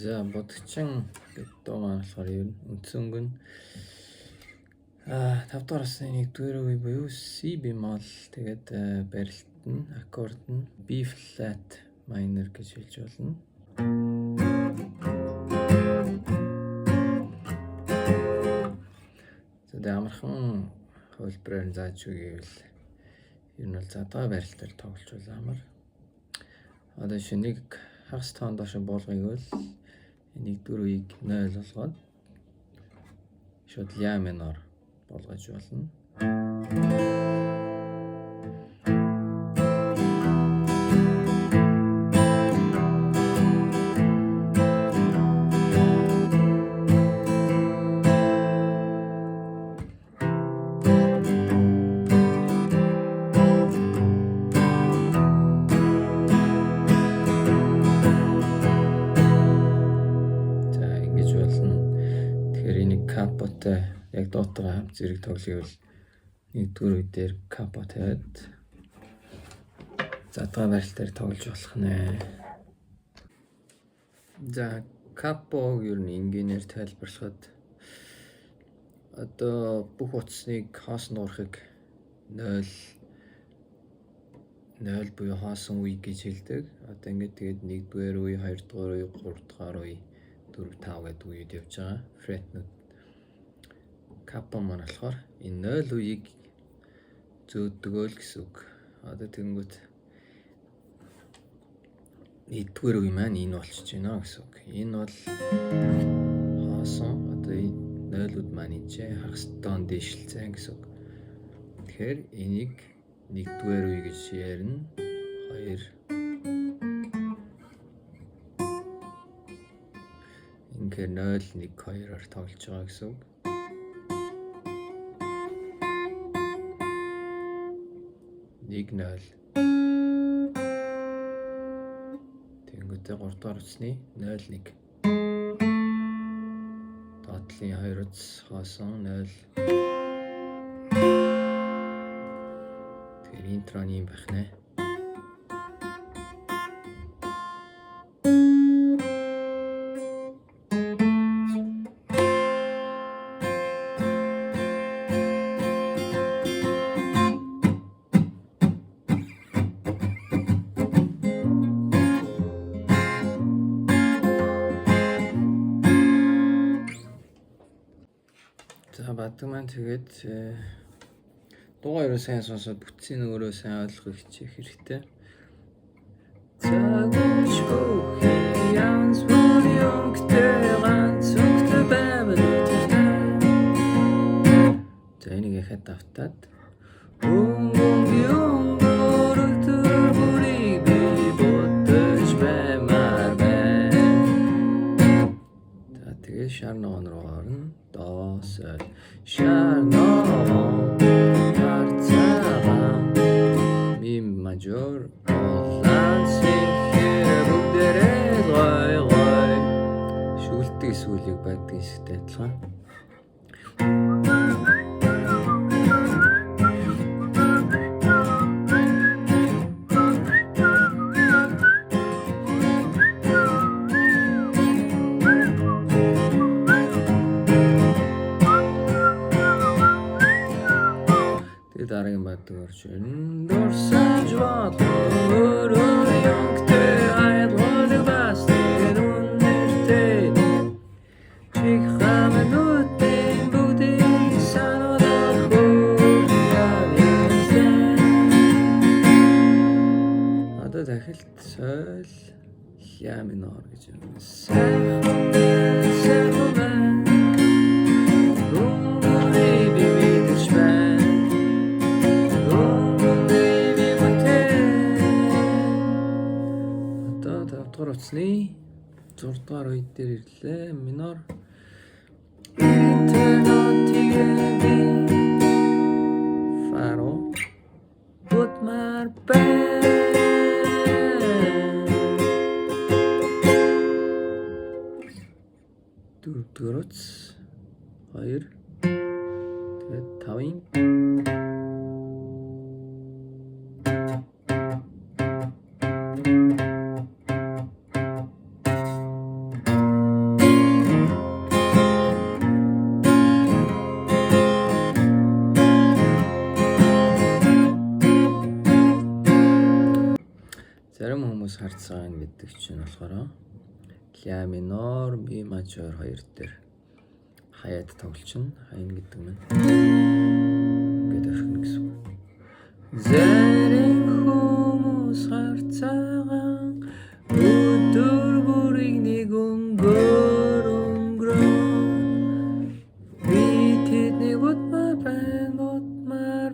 За бодгчин гэдэг маань болохоор ер нь үндсөнг нь 5 дугаар насны 1-р үе буюу C bemol тэгээд барилт нь аккорд нь B flat minor гэж хэлж болно. Тэгээд амархан хөлбрээр зааж үгээвэл ер нь бол задгаа барилтаар тоглож бол амар. Одоо шинийг хагас тоон доош буулгыг бол 1-р үеийг 0 болгоод шууд ля минор болгож болно. Капотой яг доотойгоо хамт зэрэг тоглоё бол 1-р үе дээр капо тавиад задгаа барилтаар тоглож болох нэ. За капог ер нь энгийнээр тайлбарлахад одоо бүх утасныг хоосон дуурахыг 0 буюу хоосон үе гэж хэлдэг. Одоо ингээд тэгээд 1-р үе, 2-р үе, 3-р үе, 4, 5 гэдэг үеуд явж байгаа. Фретнүүд капо маань болохоор энэ 0 үеийг зөөдгөө л гэсэн үг. Одоо тэгэнгүүт 1-р үе маань энэ болчихж байна гэсэн үг. Энэ бол хоосон одоо энэ 0-ууд маань энэ хагас тоон дээшилцэн гэсэн үг. Тэгэхээр энийг 1-р үе гэж ярина. 2 ингээд 0 1 2-оор тоглож байгаа гэсэн үг. Нэг 0. Тэнгүүтээ 3-р утасны 0 1. Доотлын 2 утас хоосон 0. Тэгэхээр интроны юм байх нэ. Бадаг маань тэгээд дуугаа ерөө сайн сонсоод бүтцийн өөрөө сайн ойлгох хэрэгтэй. За энийг яхад давтаад тэгээ шар ногоон руу орно. До соль шар ногоон харцаа ми мажор лан сихэр бүгдээрээ гой шүлдэг сүлийг байдаг хэсэгтэй адилхан. Дараагийн бадаг орж ирнэ. Дурсаж бодлоо өрөөтэй айлгол басны үнэртэй чих хамнуудын бүгдийг сануулах хүрээсэн. Одоо дахилт соль ля минор гэж юм. Утасны 6-р үе дээр ирлээ. Минор. Фаро. Put my band. 4-р утас 2 тэгээд 5-ын зарим хүмүүс харж байгааг мэддэг чинь болохоор ля минор, ми мажор хоёр дээр хаяад тоглолчин. Хаян гэдэг нь ингээд орхино гэсэн үг. Зарим хүмүүс харж байгаа өдөр бүрийг нэг өнгөрөн би тэдний утмаар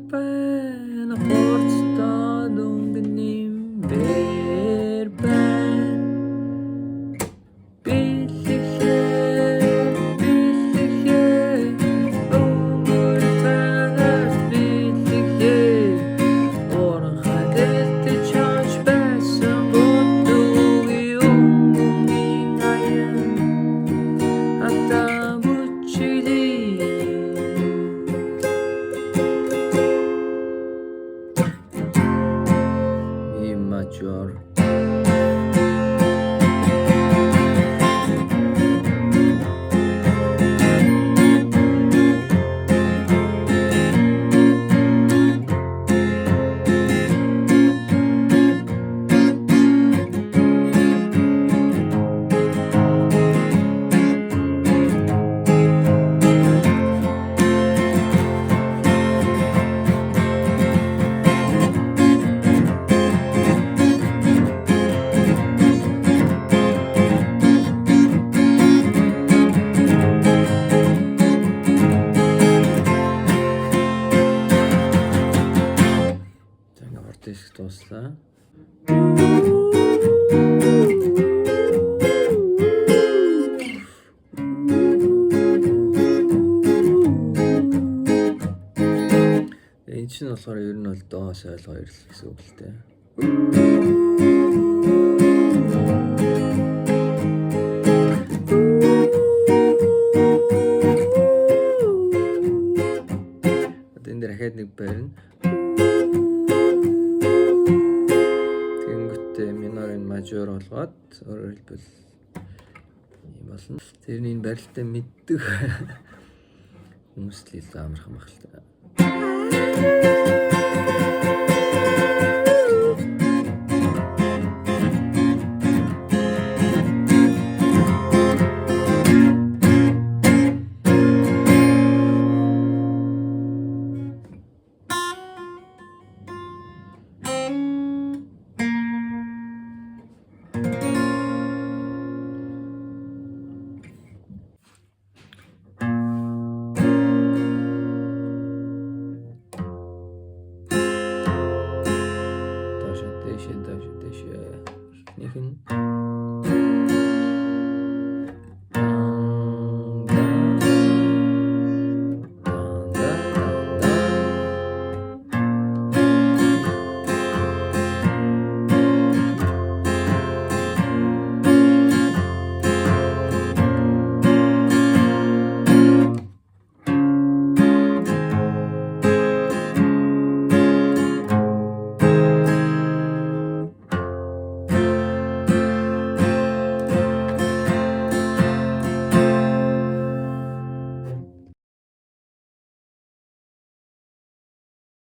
байна хурцтай дүнгийн бэр байна major. Диск дуслаа. Энэ чинь болохоор ер нь бол доо сойл хоёр л гэсэн үг л дээ. Энэ дээр дахиад нэг барина. Минорын мажор болгоод өөрөөр хэлбэл юм болно. Тэрний барилтаа мэддэг хүмүүст л илүү амархан баг л та.